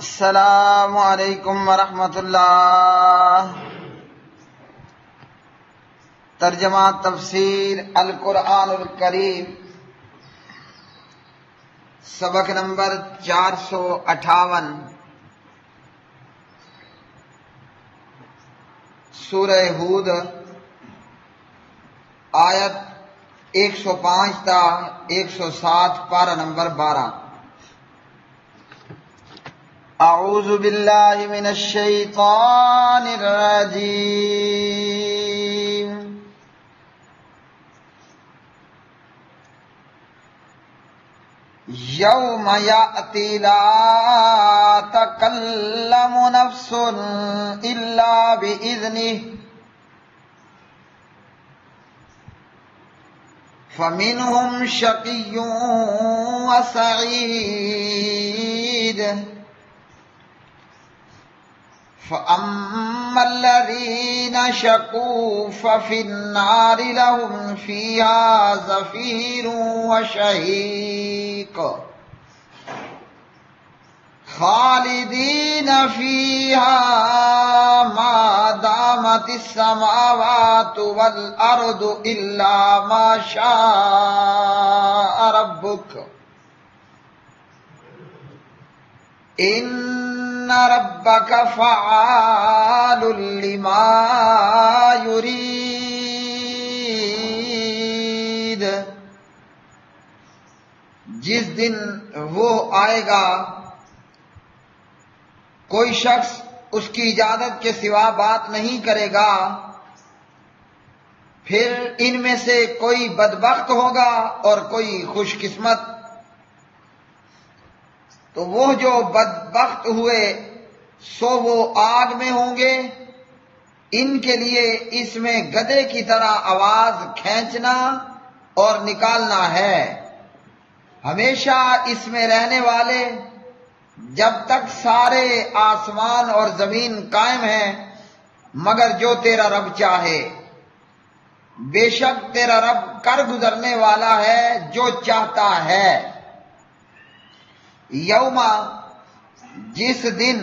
السلام علیکم ورحمۃ اللہ۔ ترجمہ تفسیر القرآن الکریم، سبق نمبر 458، سورہ ہود، آیت 105 تا 107، پارہ نمبر 12۔ اعوذ باللہ من الشیطان الرجیم۔ یوم یأتی لا تکلم نفس الا بإذنہ فمنہم شقی وسعید فَأَمَّا الَّذِينَ شَقُوا فَفِي النَّارِ لَهُمْ فِيهَا زَفِيرٌ وَشَهِيقٌ خَالِدِينَ فِيهَا مَا دَامَتِ السَّمَاوَاتُ وَالْأَرْضُ إِلَّا مَا شَاءَ رَبُّكَ ان ربک فعال لما یرید۔ جس دن وہ آئے گا کوئی شخص اس کی اجازت کے سوا بات نہیں کرے گا، پھر ان میں سے کوئی بدبخت ہوگا اور کوئی خوش قسمت۔ تو وہ جو بدبخت ہوئے سو وہ آگ میں ہوں گے، ان کے لیے اس میں گدھے کی طرح آواز کھینچنا اور نکالنا ہے، ہمیشہ اس میں رہنے والے جب تک سارے آسمان اور زمین قائم ہیں، مگر جو تیرا رب چاہے۔ بے شک تیرا رب کر گزرنے والا ہے جو چاہتا ہے۔ یوم، جس دن،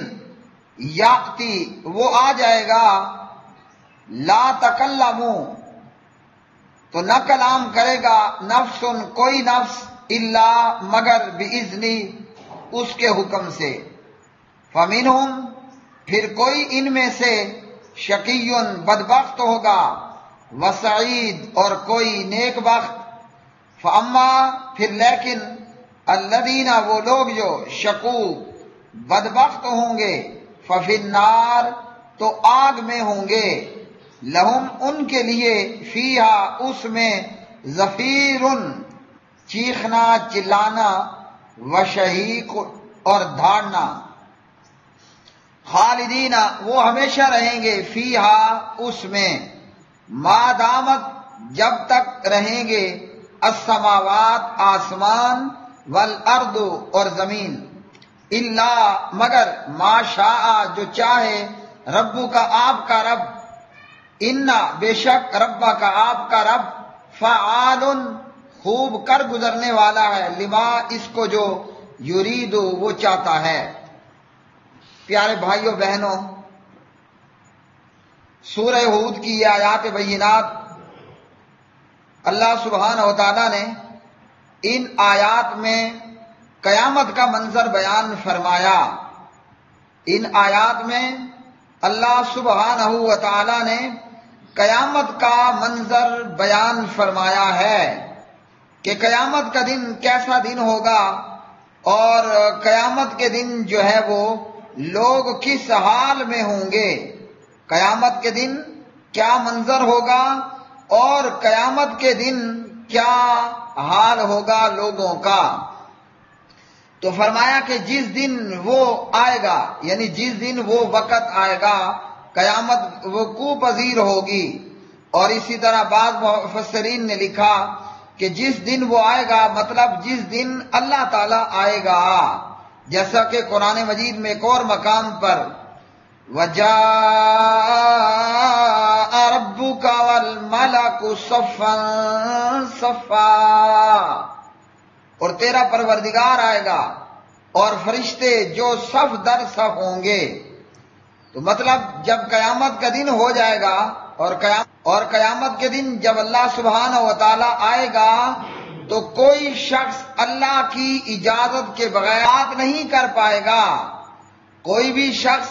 یاتی، وہ آ جائے گا، لا تکلمو، تو نہ کلام کرے گا، نفس، کوئی نفس، الا، مگر، باذنی، اس کے حکم سے۔ فمنہم، پھر کوئی ان میں سے، شقی، بدبخت ہوگا، وسعید، اور کوئی نیک بخت۔ فاما، پھر لیکن، الذین، وہ لوگ جو شقو، بدبخت ہوں گے، ففی النار، تو آگ میں ہوں گے، لہم، ان کے لیے، فیہا، اس میں، زفیر، چیخنا، چلانا، وشہیق، اور دھاڑنا۔ خالدین، وہ ہمیشہ رہیں گے، فیہا، اس میں، ما دامت، جب تک رہیں گے، السماوات، آسمان، والارض، اور زمین، الا، مگر، ما شاء، جو چاہے، ربو کا، آپ کا رب، انا، بے شک، ربا کا، آپ کا رب، فعال، خوب کر گزرنے والا ہے، لما، اس کو جو، یرید، وہ چاہتا ہے۔ پیارے بھائیوں بہنوں، سورہ ہود کی یہ آیات بینات، اللہ سبحانہ و تعالی نے ان آیات میں قیامت کا منظر بیان فرمایا۔ ان آیات میں اللہ سبحانہ و تعالی نے قیامت کا منظر بیان فرمایا ہے کہ قیامت کا دن کیسا دن ہوگا، اور قیامت کے دن جو ہے وہ لوگ کس حال میں ہوں گے، قیامت کے دن کیا منظر ہوگا، اور قیامت کے دن کیا حال ہوگا لوگوں کا۔ تو فرمایا کہ جس دن وہ آئے گا، یعنی جس دن وہ وقت آئے گا، قیامت وقوع پذیر ہوگی۔ اور اسی طرح بعض مفسرین نے لکھا کہ جس دن وہ آئے گا، مطلب جس دن اللہ تعالیٰ آئے گا، جیسا کہ قرآن مجید میں ایک اور مقام پر وَجَاءَ رَبُّكَ وَالْمَلَكُ صَفًّا صَفًّا، اور تیرا پروردگار آئے گا اور فرشتے جو صف در صف ہوں گے۔ تو مطلب جب قیامت کا دن ہو جائے گا اور قیامت کے دن جب اللہ سبحانہ و تعالی آئے گا تو کوئی شخص اللہ کی اجازت کے بغیر بات نہیں کر پائے گا، کوئی بھی شخص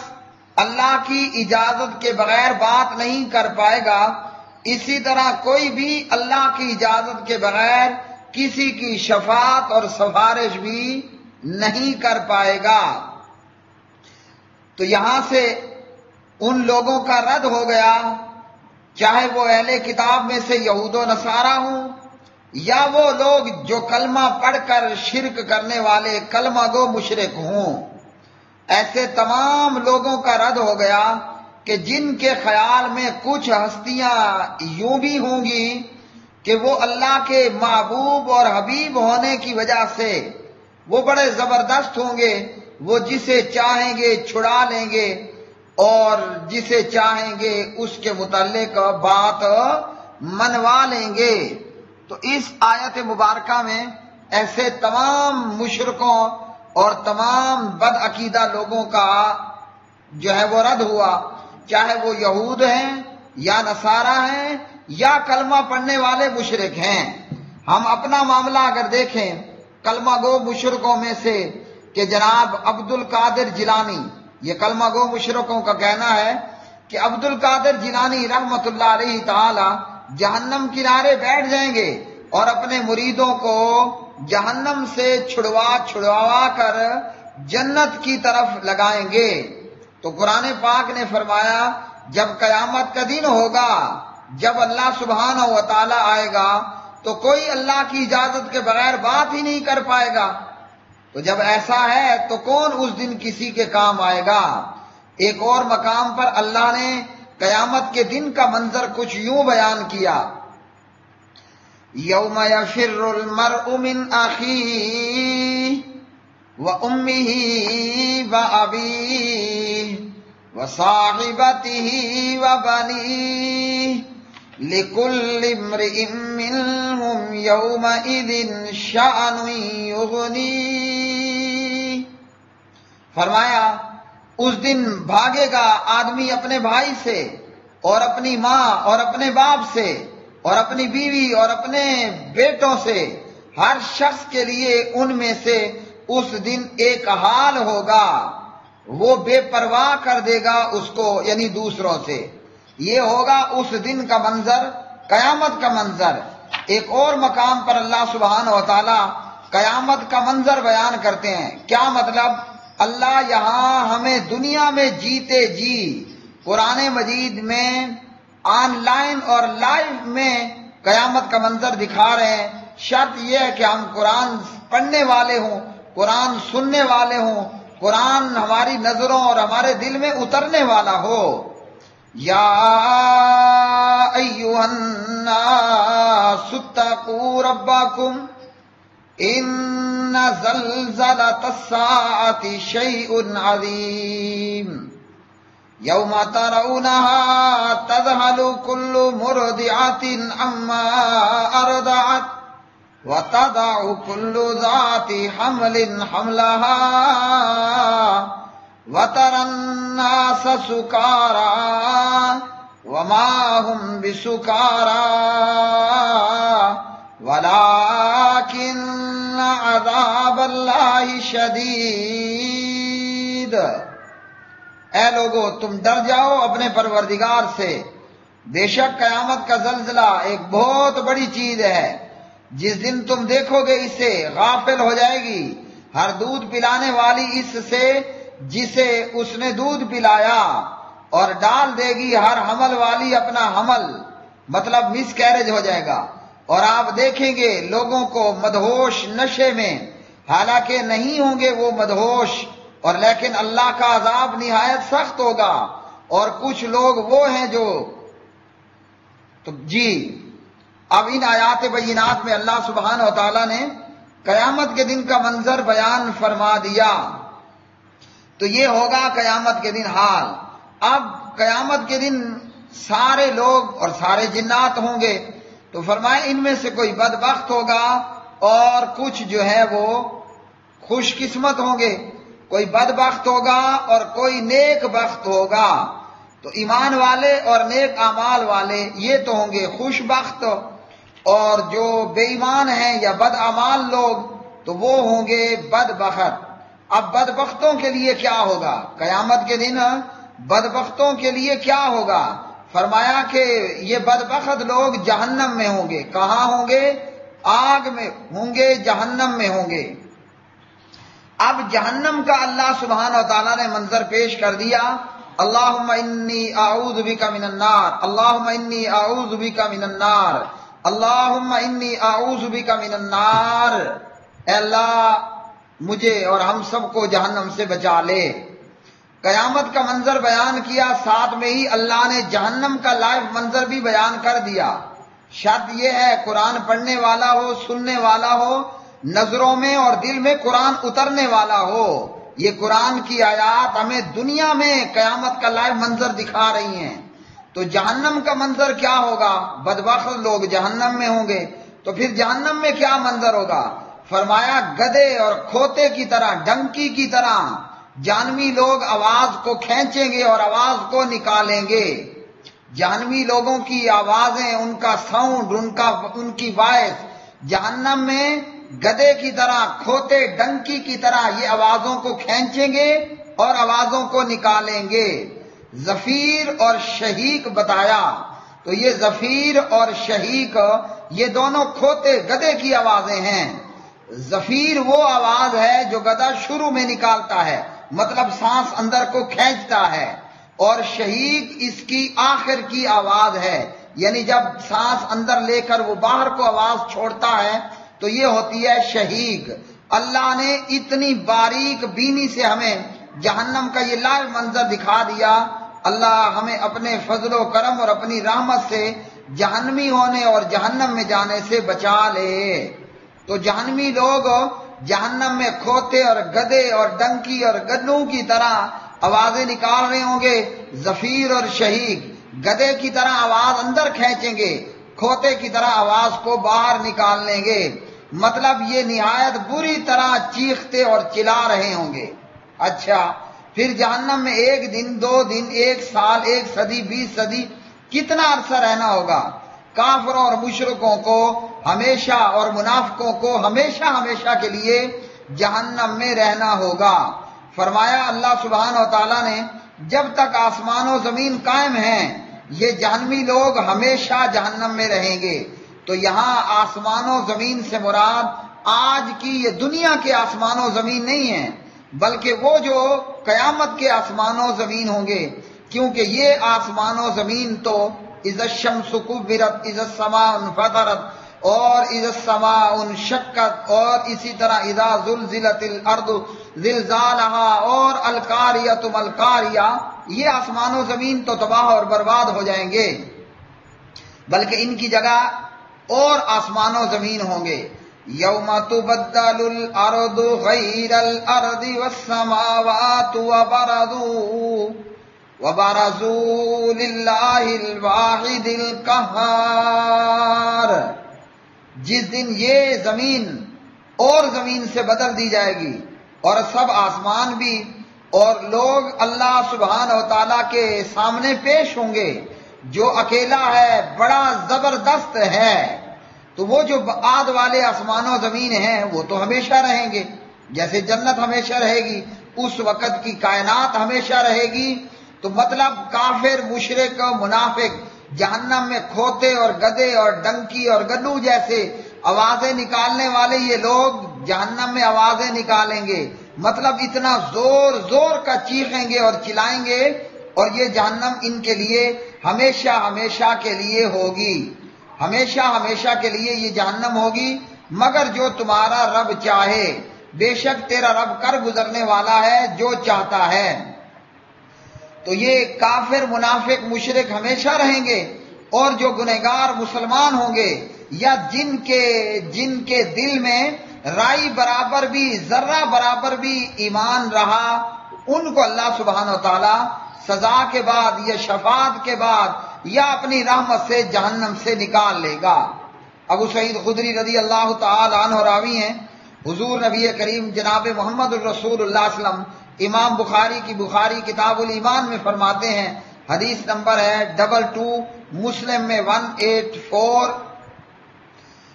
اللہ کی اجازت کے بغیر بات نہیں کر پائے گا۔ اسی طرح کوئی بھی اللہ کی اجازت کے بغیر کسی کی شفاعت اور سفارش بھی نہیں کر پائے گا۔ تو یہاں سے ان لوگوں کا رد ہو گیا، چاہے وہ اہل کتاب میں سے یہود و نصارہ ہوں یا وہ لوگ جو کلمہ پڑھ کر شرک کرنے والے کلمہ گو مشرک ہوں۔ ایسے تمام لوگوں کا رد ہو گیا کہ جن کے خیال میں کچھ ہستیاں یوں بھی ہوں گی کہ وہ اللہ کے محبوب اور حبیب ہونے کی وجہ سے وہ بڑے زبردست ہوں گے، وہ جسے چاہیں گے چھڑا لیں گے اور جسے چاہیں گے اس کے متعلق بات منوا لیں گے۔ تو اس آیت مبارکہ میں ایسے تمام مشرکوں اور تمام بد عقیدہ لوگوں کا جو ہے وہ رد ہوا، چاہے وہ یہود ہیں یا نصارہ ہیں یا کلمہ پڑھنے والے مشرک ہیں۔ ہم اپنا معاملہ اگر دیکھیں کلمہ گو مشرکوں میں سے کہ جناب عبد القادر جیلانی، یہ کلمہ گو مشرکوں کا کہنا ہے کہ عبد القادر جیلانی رحمت اللہ علیہ تعالی جہنم کنارے بیٹھ جائیں گے اور اپنے مریدوں کو جہنم سے چھڑوا کر جنت کی طرف لگائیں گے۔ تو قرآن پاک نے فرمایا جب قیامت کا دن ہوگا، جب اللہ سبحانہ و تعالی آئے گا تو کوئی اللہ کی اجازت کے بغیر بات ہی نہیں کر پائے گا۔ تو جب ایسا ہے تو کون اس دن کسی کے کام آئے گا؟ ایک اور مقام پر اللہ نے قیامت کے دن کا منظر کچھ یوں بیان کیا، یوم یفر المرء من اخیہ وامہ وابیہ وصاحبتہ وبنیہ لکل امرئ منہم یومئذ شأن یغنیہ۔ فرمایا اس دن بھاگے گا آدمی اپنے بھائی سے اور اپنی ماں اور اپنے باپ سے اور اپنی بیوی اور اپنے بیٹوں سے، ہر شخص کے لیے ان میں سے اس دن ایک حال ہوگا، وہ بے پرواہ کر دے گا اس کو، یعنی دوسروں سے۔ یہ ہوگا اس دن کا منظر، قیامت کا منظر۔ ایک اور مقام پر اللہ سبحانہ و تعالی قیامت کا منظر بیان کرتے ہیں۔ کیا مطلب؟ اللہ یہاں ہمیں دنیا میں جیتے جی قرآن مجید میں آن لائن اور لائیو میں قیامت کا منظر دکھا رہے ہیں۔ شرط یہ ہے کہ ہم قرآن پڑھنے والے ہوں، قرآن سننے والے ہوں، قرآن ہماری نظروں اور ہمارے دل میں اترنے والا ہو۔ یا ایھا الناس اتقوا ربکم ان زلزلۃ الساعۃ شیء عظیم یوم ترونها تذهل كل مرضعة عما أرضعت وتضع كل ذات حمل حملها وترى الناس سكارى وما هم بسكارى ولكن عذاب الله شديد۔ اے لوگو تم ڈر جاؤ اپنے پروردگار سے، بے شک قیامت کا زلزلہ ایک بہت بڑی چیز ہے، جس دن تم دیکھو گے اسے غافل ہو جائے گی ہر دودھ پلانے والی اس سے جسے اس نے دودھ پلایا، اور ڈال دے گی ہر حمل والی اپنا حمل، مطلب مس کیریج ہو جائے گا۔ اور آپ دیکھیں گے لوگوں کو مدہوش نشے میں، حالانکہ نہیں ہوں گے وہ مدہوش، اور لیکن اللہ کا عذاب نہایت سخت ہوگا۔ اور کچھ لوگ وہ ہیں جو تو جی اب ان آیات بینات میں اللہ سبحانہ و تعالیٰ نے قیامت کے دن کا منظر بیان فرما دیا۔ تو یہ ہوگا قیامت کے دن حال۔ اب قیامت کے دن سارے لوگ اور سارے جنات ہوں گے، تو فرمائے ان میں سے کوئی بدبخت ہوگا اور کچھ جو ہے وہ خوش قسمت ہوں گے، کوئی بدبخت ہوگا اور کوئی نیک بخت ہوگا۔ تو ایمان والے اور نیک اعمال والے یہ تو ہوں گے خوش بخت، اور جو بے ایمان ہیں یا بد اعمال لوگ تو وہ ہوں گے بدبخت۔ اب بدبختوں کے لیے کیا ہوگا؟ قیامت کے دن بدبختوں کے لیے کیا ہوگا؟ فرمایا کہ یہ بدبخت لوگ جہنم میں ہوں گے۔ کہاں ہوں گے؟ آگ میں ہوں گے، جہنم میں ہوں گے۔ اب جہنم کا اللہ سبحانہ و تعالیٰ نے منظر پیش کر دیا، اللہم انی اعوذ بک من النار، اللہم انی اعوذ بک من النار، اللہم انی اعوذ بک من النار۔ اے اللہ مجھے اور ہم سب کو جہنم سے بچا لے۔ قیامت کا منظر بیان کیا، ساتھ میں ہی اللہ نے جہنم کا لائیو منظر بھی بیان کر دیا۔ شرط یہ ہے قرآن پڑھنے والا ہو، سننے والا ہو، نظروں میں اور دل میں قرآن اترنے والا ہو۔ یہ قرآن کی آیات ہمیں دنیا میں قیامت کا لائیو منظر دکھا رہی ہیں۔ تو جہنم کا منظر کیا ہوگا؟ بدبخت لوگ جہنم میں ہوں گے، تو پھر جہنم میں کیا منظر ہوگا؟ فرمایا گدے اور کھوتے کی طرح، ڈنکی کی طرح جہنمی لوگ آواز کو کھینچیں گے اور آواز کو نکالیں گے۔ جہنمی لوگوں کی آوازیں، ان کا ساؤنڈ، ان کی وائس جہنم میں گدے کی طرح، کھوتے ڈنکی کی طرح یہ آوازوں کو کھینچیں گے اور آوازوں کو نکالیں گے۔ زفیر اور شہیق بتایا، تو یہ زفیر اور شہیق یہ دونوں کھوتے گدے کی آوازیں ہیں۔ زفیر وہ آواز ہے جو گدھا شروع میں نکالتا ہے، مطلب سانس اندر کو کھینچتا ہے، اور شہیق اس کی آخر کی آواز ہے، یعنی جب سانس اندر لے کر وہ باہر کو آواز چھوڑتا ہے تو یہ ہوتی ہے شہیق۔ اللہ نے اتنی باریک بینی سے ہمیں جہنم کا یہ لائیو منظر دکھا دیا۔ اللہ ہمیں اپنے فضل و کرم اور اپنی رحمت سے جہنمی ہونے اور جہنم میں جانے سے بچا لے۔ تو جہنمی لوگ جہنم میں کھوتے اور گدے اور ڈنکی اور گدوں کی طرح آوازیں نکال رہے ہوں گے۔ زفیر اور شہیق گدے کی طرح آواز اندر کھینچیں گے، کھوتے کی طرح آواز کو باہر نکال لیں گے، مطلب یہ نہایت بری طرح چیختے اور چلا رہے ہوں گے۔ اچھا پھر جہنم میں ایک دن، 2 دن، 1 سال، 1 صدی، 20 صدی، کتنا عرصہ رہنا ہوگا؟ کافروں اور مشرکوں کو ہمیشہ اور منافقوں کو ہمیشہ ہمیشہ کے لیے جہنم میں رہنا ہوگا۔ فرمایا اللہ سبحانہ و تعالیٰ نے جب تک آسمان و زمین قائم ہیں یہ جہنمی لوگ ہمیشہ جہنم میں رہیں گے۔ تو یہاں آسمان و زمین سے مراد آج کی یہ دنیا کے آسمان و زمین نہیں ہیں، بلکہ وہ جو قیامت کے آسمان و زمین ہوں گے، کیونکہ یہ آسمان و زمین تو اذا الشمس کورت، اذا السماء انفطرت، اور اذا السماء انشقت، اور اسی طرح اذا زلزلت الارض زلزالها اور القاریۃ ما القاریہ، یہ آسمان و زمین تو تباہ اور برباد ہو جائیں گے، بلکہ ان کی جگہ اور آسمان و زمین ہوں گے۔ یوم تبدل الارض غیر الارض والسماوات وبرزوا للہ الواحد القہار۔ جس دن یہ زمین اور زمین سے بدل دی جائے گی اور سب آسمان بھی اور لوگ اللہ سبحانہ و تعالیٰ کے سامنے پیش ہوں گے، جو اکیلا ہے، بڑا زبردست ہے۔ تو وہ جو بعد والے آسمان و زمین ہیں وہ تو ہمیشہ رہیں گے، جیسے جنت ہمیشہ رہے گی، اس وقت کی کائنات ہمیشہ رہے گی۔ تو مطلب کافر، مشرک، منافق جہنم میں کھوتے اور گدے اور ڈنکی اور گدو جیسے آوازیں نکالنے والے یہ لوگ جہنم میں آوازیں نکالیں گے، مطلب اتنا زور زور کا چیخیں گے اور چلائیں گے، اور یہ جہنم ان کے لیے ہمیشہ ہمیشہ کے لیے ہوگی، ہمیشہ ہمیشہ کے لیے یہ جہنم ہوگی، مگر جو تمہارا رب چاہے، بے شک تیرا رب کر گزرنے والا ہے جو چاہتا ہے۔ تو یہ کافر، منافق، مشرک ہمیشہ رہیں گے، اور جو گنہگار مسلمان ہوں گے یا جن کے دل میں رائی برابر بھی، ذرہ برابر بھی ایمان رہا، ان کو اللہ سبحانہ و تعالی سزا کے بعد یا شفاعت کے بعد یا اپنی رحمت سے جہنم سے نکال لے گا۔ ابو سعید خدری رضی اللہ تعالی عنہ راوی ہیں، حضور نبی کریم جناب محمد الرسول اللہ صلی اللہ علیہ وسلم امام بخاری کی بخاری کتاب الایمان میں فرماتے ہیں، حدیث نمبر ہے 22، مسلم میں 184،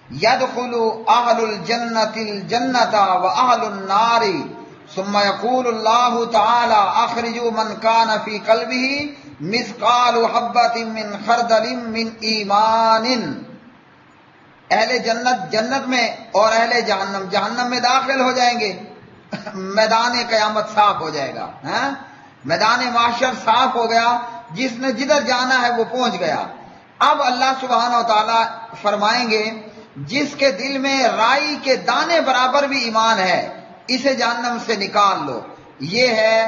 يدخل اهل الجنة الجنة واهل النار ثم يقول الله تعالى اخرجوا من كان في قلبه مثقال حبة من خردل من ایمان۔ اہل جنت جنت میں اور اہل جہنم جہنم میں داخل ہو جائیں گے، میدان قیامت صاف ہو جائے گا، میدان محشر صاف ہو گیا، جس نے جدھر جانا ہے وہ پہنچ گیا۔ اب اللہ سبحانہ و تعالی فرمائیں گے جس کے دل میں رائی کے دانے برابر بھی ایمان ہے اسے جہنم سے نکال لو۔ یہ ہے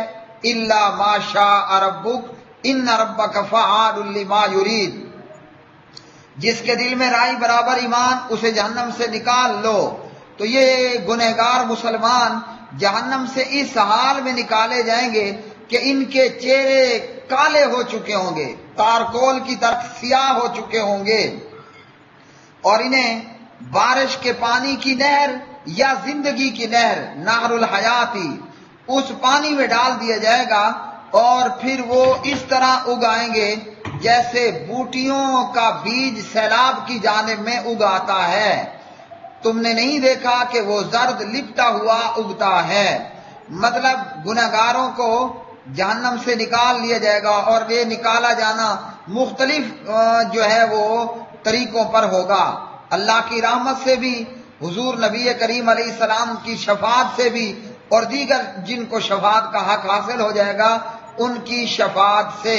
الا ما شاء ربک ان ربک فعال لما یرید، جس کے دل میں رائی برابر ایمان اسے جہنم سے نکال لو۔ تو یہ گنہگار مسلمان جہنم سے اس حال میں نکالے جائیں گے کہ ان کے چہرے کالے ہو چکے ہوں گے، تارکول کی طرح سیاہ ہو چکے ہوں گے، اور انہیں بارش کے پانی کی نہر یا زندگی کی نہر نہر الحیاتی اس پانی میں ڈال دیا جائے گا، اور پھر وہ اس طرح اگائیں گے جیسے بوٹیوں کا بیج سیلاب کی جانب میں اگاتا ہے۔ تم نے نہیں دیکھا کہ وہ زرد لپٹا ہوا اگتا ہے۔ مطلب گنہگاروں کو جہنم سے نکال لیا جائے گا، اور یہ نکالا جانا مختلف جو ہے وہ طریقوں پر ہوگا، اللہ کی رحمت سے بھی، حضور نبی کریم علیہ السلام کی شفاعت سے بھی، اور دیگر جن کو شفاعت کا حق حاصل ہو جائے گا ان کی شفاعت سے،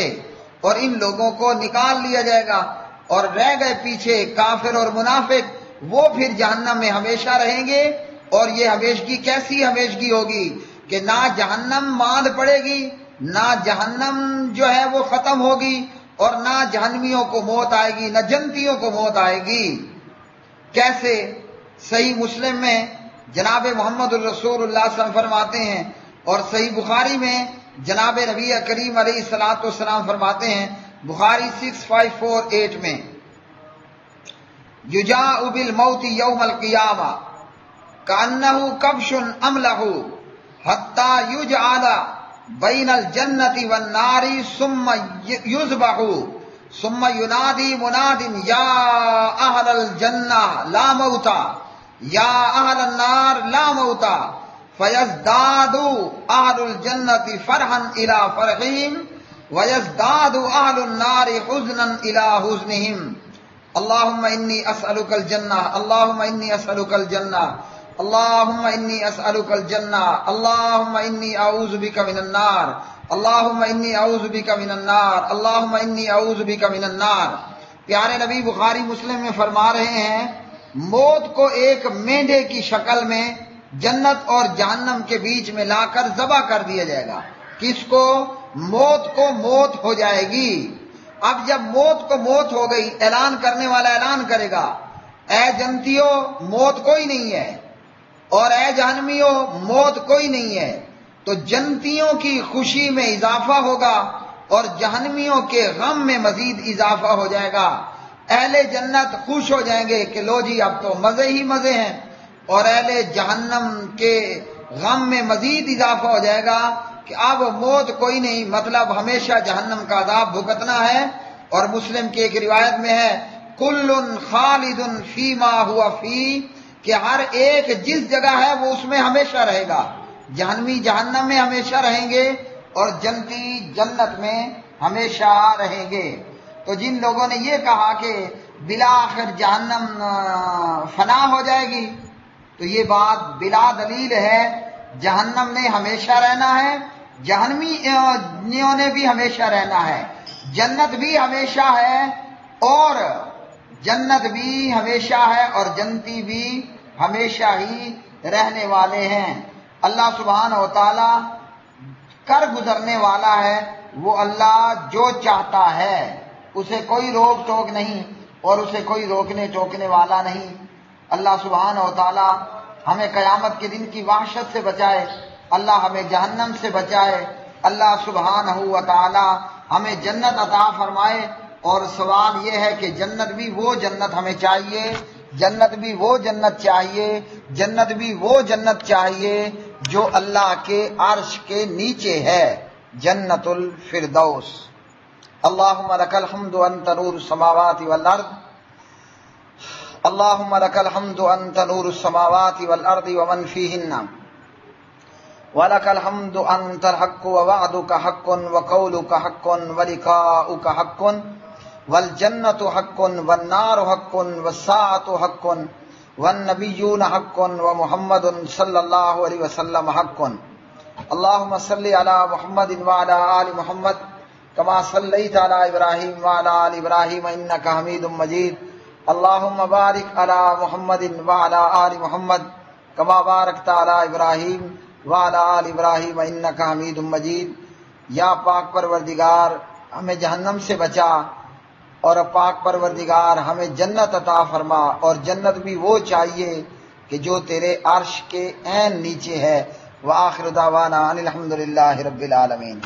اور ان لوگوں کو نکال لیا جائے گا۔ اور رہ گئے پیچھے کافر اور منافق، وہ پھر جہنم میں ہمیشہ رہیں گے، اور یہ ہمیشگی کیسی ہمیشگی ہوگی کہ نہ جہنم ماند پڑے گی، نہ جہنم جو ہے وہ ختم ہوگی، اور نہ جہنمیوں کو موت آئے گی، نہ جنتیوں کو موت آئے گی۔ کیسے؟ صحیح مسلم میں جناب محمد الرسول اللہ صلی اللہ علیہ وسلم فرماتے ہیں، اور صحیح بخاری میں جناب نبی کریم علیہ الصلوۃ والسلام فرماتے ہیں، بخاری 6548 میں، یجاء بالموت یوم القیامہ کأنہ کبش املح حتی یجعل بین الجنۃ والنار ثم یذبح ثم ینادی مناد یا اہل الجنہ لا موتا یا اہل النار لا موتا فیزداد اہل الجنۃ فرحا الی فرحہم ویزداد اہل النار حزنا الی حزنہم۔ اللہم انی اسألک الجنہ، اللہم انی اسألک الجنہ، اللہم انی اسألک الجنہ، اللہم انی اعوذ بک من النار، اللہم انی اعوذ بک من النار، اللہم انی اعوذ بک من النار۔ پیارے نبی بخاری مسلم میں فرما رہے ہیں، موت کو ایک مینڈے کی شکل میں جنت اور جہنم کے بیچ میں لا کر ذبح کر دیا جائے گا۔ کس کو؟ موت کو موت ہو جائے گی۔ اب جب موت کو موت ہو گئی، اعلان کرنے والا اعلان کرے گا، اے جنتیوں موت کوئی نہیں ہے، اور اے جہنمیوں موت کوئی نہیں ہے۔ تو جنتیوں کی خوشی میں اضافہ ہوگا اور جہنمیوں کے غم میں مزید اضافہ ہو جائے گا۔ اہل جنت خوش ہو جائیں گے کہ لو جی اب تو مزے ہی مزے ہیں، اور اہل جہنم کے غم میں مزید اضافہ ہو جائے گا کہ اب موت کوئی نہیں، مطلب ہمیشہ جہنم کا عذاب بھگتنا ہے۔ اور مسلم کی ایک روایت میں ہے، کل خالد فیما ہوا فی، کہ ہر ایک جس جگہ ہے وہ اس میں ہمیشہ رہے گا۔ جہنمی جہنم میں ہمیشہ رہیں گے اور جنتی جنت میں ہمیشہ رہیں گے۔ تو جن لوگوں نے یہ کہا کہ بالآخر جہنم فنا ہو جائے گی، تو یہ بات بلا دلیل ہے۔ جہنم نے ہمیشہ رہنا ہے، جہنمیوں نے بھی ہمیشہ رہنا ہے، جنت بھی ہمیشہ ہے، اور جنت بھی ہمیشہ ہے، اور جنتی بھی ہمیشہ ہی رہنے والے ہیں۔ اللہ سبحانہ و تعالی کر گزرنے والا ہے، وہ اللہ جو چاہتا ہے، اسے کوئی روک ٹوک نہیں اور اسے کوئی روکنے ٹوکنے والا نہیں۔ اللہ سبحانہ و تعالی ہمیں قیامت کے دن کی وحشت سے بچائے، اللہ ہمیں جہنم سے بچائے، اللہ سبحانہ و تعالی ہمیں جنت عطا فرمائے۔ اور سوال یہ ہے کہ جنت بھی وہ جنت ہمیں چاہیے جنت بھی وہ جنت چاہیے جو اللہ کے عرش کے نیچے ہے، جنت الفردوس۔ اللہم لک الحمد انت نور السماوات والارض، اللہم لک الحمد انت نور السماوات والارض ومن فیہن، ولک الحمد انت الحق ووعدک حق وقولک حق ولقاؤک حق والجنت حق والنار حق والساعۃ حق والنبیون حق ومحمد صلی اللہ علیہ وسلم حق۔ اللہم صلی علی محمد وعلی آل محمد کما صلیت علی ابراہیم وعلی آل ابراہیم انک حمید مجید۔ اللہم بارک علی محمد وعلی آل محمد کما بارکت علی ابراہیم وعلی آل ابراہیم انک حمید مجید۔ یا پاک پروردگار ہمیں جہنم سے بچا، اور پاک پروردگار ہمیں جنت عطا فرما، اور جنت بھی وہ چاہیے کہ جو تیرے عرش کے عین نیچے ہے۔ وآخر دعوانا ان الحمد للہ رب العالمین۔